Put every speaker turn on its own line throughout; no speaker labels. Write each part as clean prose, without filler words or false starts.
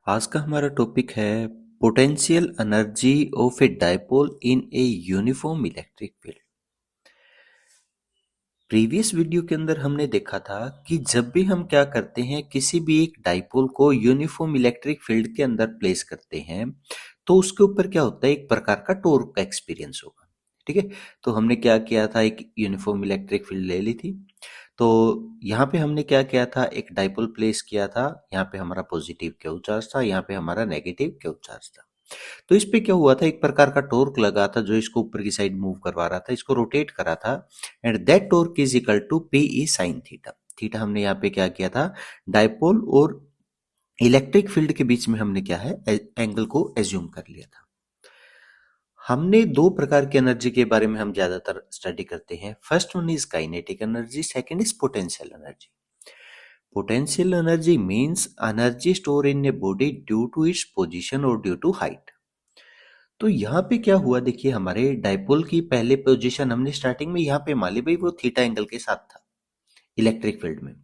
आज का हमारा टॉपिक है potential energy of a dipole in a uniform electric field. Previous video के अंदर हमने देखा था कि जब भी हम क्या करते हैं, किसी भी एक डाइपोल को यूनिफॉर्म इलेक्ट्रिक फील्ड के अंदर प्लेस करते हैं तो उसके ऊपर क्या होता है, एक प्रकार का टॉर्क का एक्सपीरियंस होगा। ठीक है, तो हमने क्या किया था, एक यूनिफॉर्म इलेक्ट्रिक फील्ड ले ली थी। तो यहाँ पे हमने क्या किया था, एक डाइपोल प्लेस किया था। यहाँ पे हमारा पॉजिटिव क्यू चार्ज था, यहाँ पे हमारा नेगेटिव क्यू चार्ज था। तो इस पे क्या हुआ था, एक प्रकार का टॉर्क लगा था जो इसको ऊपर की साइड मूव करवा रहा था, इसको रोटेट करा था। And that torque is equal to P E sine theta. Theta हमने यहाँ पे क्या किया था, डाइपोल और इलेक्ट्रिक फील्ड के बीच में हमने क्या है, एंगल को एज्यूम कर लिया था। हमने दो प्रकार की एनर्जी के बारे में हम ज्यादातर स्टडी करते हैं। First one is kinetic energy, second is potential energy. Potential energy means energy store in a body due to its position और ड्यू टू हाइट। तो यहाँ पे क्या हुआ, देखिए हमारे डाइपोल की पहले पोजीशन हमने स्टार्टिंग में यहाँ पे मान ली भाई, वो थीटा एंगल के साथ था इलेक्ट्रिक फील्ड में।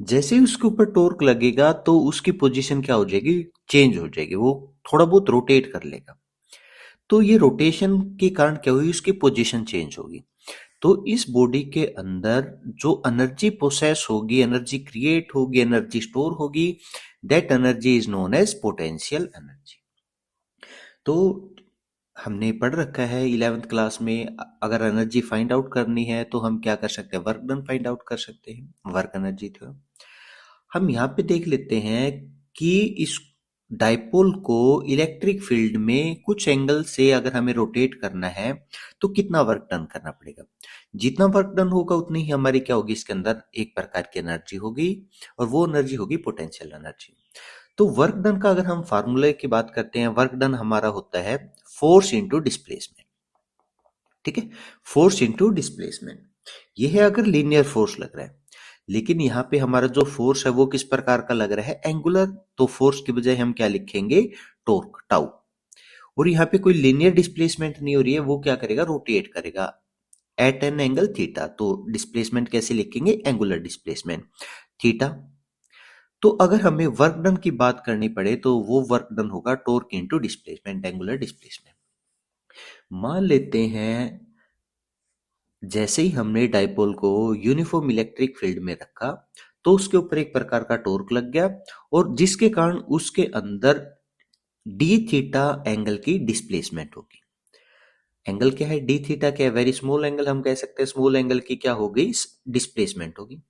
जैसे ही उसके ऊपर टॉर्क लगेगा तो उसकी पोजीशन क्या हो जाएगी, चेंज हो जाएगी, वो थोड़ा बहुत रोटेट कर लेगा। तो ये रोटेशन के कारण क्या हुई, उसकी पोजीशन चेंज होगी। तो इस बॉडी के अंदर जो एनर्जी प्रोसेस होगी, एनर्जी क्रिएट होगी, एनर्जी स्टोर होगी, that energy is known as potential energy. तो हमने पढ़ रखा है 11th क्लास में, अगर एनर्जी फाइंड आउट करनी है तो हम क्या कर सकते हैं, वर्क डन फाइंड आउट कर सकते हैं, वर्क एनर्जी थ्योरम। हम यहाँ पे देख लेते हैं कि इस डाइपोल को इलेक्ट्रिक फील्ड में कुछ एंगल से अगर हमें रोटेट करना है तो कितना वर्क डन करना पड़ेगा। जितना वर्क डन होगा उतनी ही हमारी क्या होगी, इसके अंदर एक प्रकार की एनर्जी होगी, और वो एनर्जी होगी पोटेंशियल एनर्जी। तो वर्क डन का अगर हम फार्मूले की बात करते हैं, वर्क डन हमारा होता है फोर्स इंटू डिस्प्लेसमेंट। ठीक है, फोर्स इंटू डिस्प्लेसमेंट। ये है अगर लीनियर फोर्स लग रहा है। लेकिन यहाँ पे हमारा जो फोर्स है वो किस प्रकार का लग रहा है, एंगुलर। तो फोर्स की बजाय हम क्या लिखेंगे, टॉर्क, टाउ। और यहाँ पे कोई लीनियर डिस्प्लेसमेंट नहीं हो रही है, वो क्या करेगा, रोटेट करेगा एट एन एंगल थीटा। तो डिस्प्लेसमेंट कैसे लिखेंगे, एंगुलर डिस्प्लेसमेंट थीटा। तो अगर हमें वर्क डन की बात करनी पड़े तो वो वर्क डन होगा torque into displacement, angular displacement. मान लेते हैं जैसे ही हमने डाइपोल को यूनिफॉर्म इलेक्ट्रिक फील्ड में रखा तो उसके ऊपर एक प्रकार का टॉर्क लग गया, और जिसके कारण उसके अंदर डी थीटा एंगल की डिस्प्लेसमेंट होगी। एंगल क्या है, डी थीटा क्या है, वेरी स्मॉल एंगल, हम कह सकते हैं स्मॉल एंगल की क्या होगी, डिस्प्लेसमेंट होगी।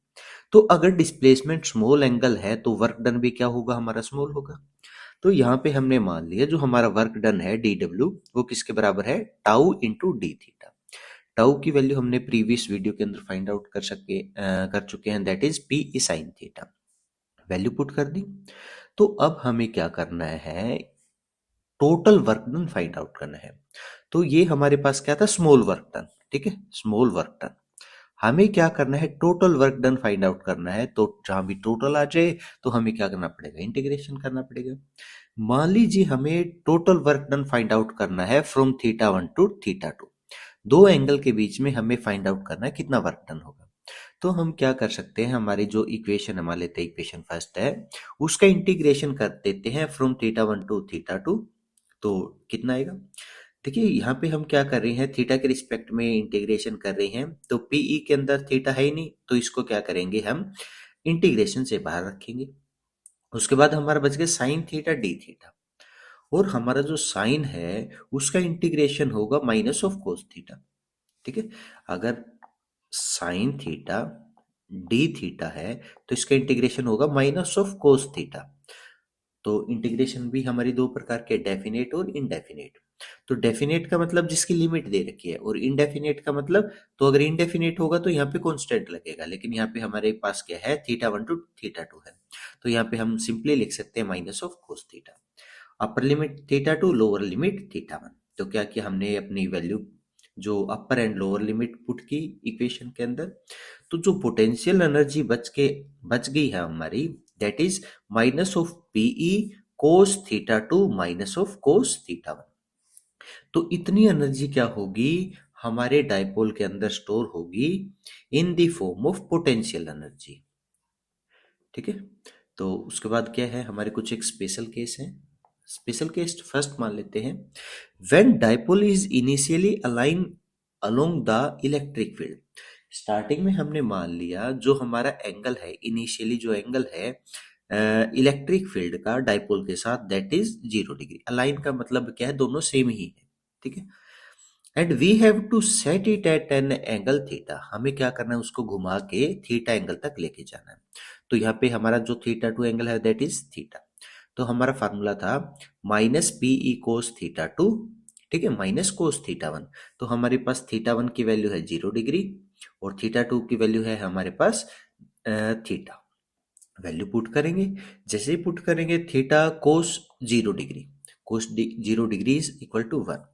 तो अगर डिस्प्लेसमेंट स्मॉल एंगल है तो वर्क डन भी क्या होगा, हमारा स्मॉल होगा। तो यहाँ पे हमने मान लिया जो हमारा वर्क डन है डी डब्ल्यू, वो किसके बराबर है, tau into D theta. Tau की वैल्यू हमने प्रीवियस वीडियो के अंदर फाइंड आउट कर चुके हैं, that is P E sine theta. Value put कर दी। तो अब हमें क्या करना है, total work done find out करना है। तो ये हमारे पास क्या था, स्मॉल वर्क डन। ठीक है, स्मॉल वर्क डन। हमें क्या करना है, total work done find out करना है। तो जहां भी टोटल आ जाए तो हमें क्या करना पड़ेगा, इंटीग्रेशन करना पड़ेगा। मान लीजिए हमें total work done find out करना है from theta one two theta two. दो एंगल के बीच में हमें फाइंड आउट करना है कितना वर्क डन होगा। तो हम क्या कर सकते हैं, हमारी जो इक्वेशन है, मान लेते हैं इक्वेशन फर्स्ट है, उसका इंटीग्रेशन कर देते हैं from theta one two theta two. तो कितना आएगा, देखिए यहाँ पे हम क्या कर रहे हैं, थीटा के रिस्पेक्ट में इंटीग्रेशन कर रहे हैं। तो पीई के अंदर थीटा है ही नहीं, तो इसको क्या करेंगे, हम इंटीग्रेशन से बाहर रखेंगे। उसके बाद हमारा बच गया साइन थीटा डी थीटा, और हमारा जो साइन है उसका इंटीग्रेशन होगा माइनस ऑफ कोस थीटा। ठीक है, अगर साइन थीटा डी थीटा है तो इसका इंटीग्रेशन होगा माइनस ऑफ कोस थीटा। तो इंटीग्रेशन भी हमारी दो प्रकार के, डेफिनेट और इनडेफिनेट। तो डेफिनेट का मतलब जिसकी लिमिट दे रखी है, और इनडेफिनेट का मतलब, तो अगर इनडेफिनेट होगा तो यहाँ पे कांस्टेंट लगेगा, लेकिन यहाँ पे हमारे पास क्या है, theta one two theta two है। तो यहाँ पे हम सिंपली लिख सकते हैं minus of cos theta. Upper limit theta two, lower limit theta one. तो क्या किया हमने, अपनी वैल्यू जो अपर एंड लोअर लिमिट पुट की इक्वेशन के अंदर। तो जो पोटेंशियल एनर्जी बच गई है हमारी, that is minus of PE cos theta two minus of cos theta one. तो इतनी एनर्जी क्या होगी, हमारे डाइपोल के अंदर स्टोर होगी in the form of potential energy. ठीक है, तो उसके बाद क्या है, हमारे कुछ एक स्पेशल केस है। स्पेशल केस फर्स्ट मान लेते हैं, when dipole is initially align along the electric field. Starting में हमने मान लिया जो हमारा एंगल है, इनिशियली जो एंगल है इलेक्ट्रिक फील्ड का डाइपोल के साथ, दैट इज 0 डिग्री। अलाइन का मतलब क्या है, दोनों सेम ही है, ठीक है। And we have to set it at an angle theta, हमें क्या करना है, उसको घुमा के थीटा एंगल तक लेके जाना है। तो यहाँ पे हमारा जो थीटा टू एंगल है दैट इज थीटा। तो हमारा फार्मूला था minus P E cos theta to, ठीक है, माइनस कोस थीटा वन। तो हमारे पास थीटा वन की वैल्यू है 0 डिग्री और थीटा टू की वैल्यू है हमारे पास थीटा। वैल्यू पुट करेंगे, जैसे ही पुट करेंगे theta cos 0 degree, cos 0 degree is equal to 1।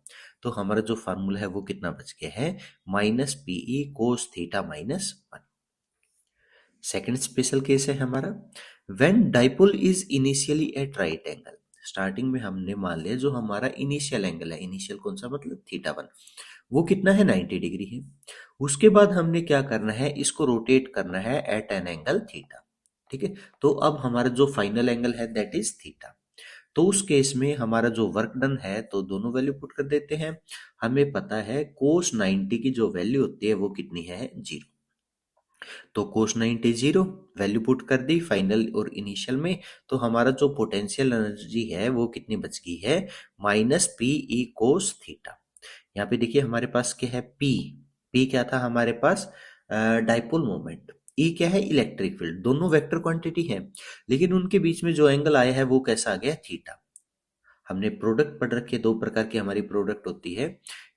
तो हमारा जो फार्मूला है वो कितना बच गया है, minus PE cos theta minus 1। Second special case है हमारा, when dipole is initially at right angle. Starting में हमने मान लिया जो हमारा इनिशियल एंगल है, इनिशियल कौन सा, मतलब थीटा वन, वो कितना है, 90 डिग्री है। उसके बाद हमने क्या करना है, इसको रोटेट करना है एट एन एंगल थीटा, ठीक है। तो अब हमारा जो फाइनल एंगल है दैट इज थीटा। तो उस केस में हमारा जो वर्क डन है, तो दोनों वैल्यू पुट कर देते हैं। हमें पता है कोस 90 की जो वैल्यू होती है वो कितनी है, 0। तो कोस 90 0, वैल्यू पुट कर दी फाइनल और इनिशियल में। तो हमारा जो पोटेंशियल एनर्जी है वो कितनी बच गई है, minus P E cos theta. यहाँ पे देखिए हमारे पास क्या है, पी, पी क्या था हमारे पास, डाइपोल मोमेंट। ई क्या है, इलेक्ट्रिक फील्ड। दोनों वेक्टर क्वांटिटी है, लेकिन उनके बीच में जो एंगल आया है वो कैसा आ गया, थीटा। हमने प्रोडक्ट पढ़ रखी है, दो प्रकार की हमारी प्रोडक्ट होती है।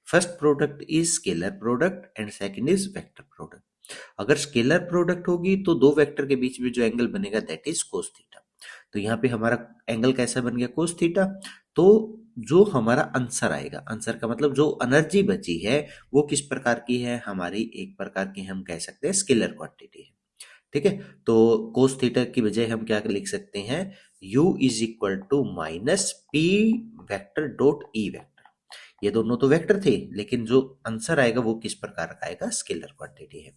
First product is scalar product and second is vector product. अगर स्केलर प्रोडक्ट होगी तो दो वेक्टर के बीच में जो एंगल बनेगा दैट इज कोस थीटा। तो यहाँ पे हमारा एंगल कैसा बन गया, कोस थीटा। तो जो हमारा आंसर आएगा, आंसर का मतलब जो एनर्जी बची है वो किस प्रकार की है, हमारी एक प्रकार की हम कह सकते हैं स्केलर क्वांटिटी है, ठीक है। तो कोस थीटा की बजाय हम क्या लिख सकते हैं, u is equal to minus P vector dot E vector. ये दोनों तो वेक्टर थे, लेकिन जो आंसर आएगा वो किस प्रकार का आएगा, स्केलर क्वांटिटी है,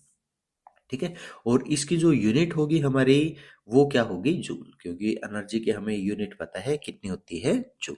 ठीक है। और इसकी जो यूनिट होगी हमारी, वो क्या होगी, जूल, क्योंकि एनर्जी की हमें यूनिट पता है कितनी होती है, जूल।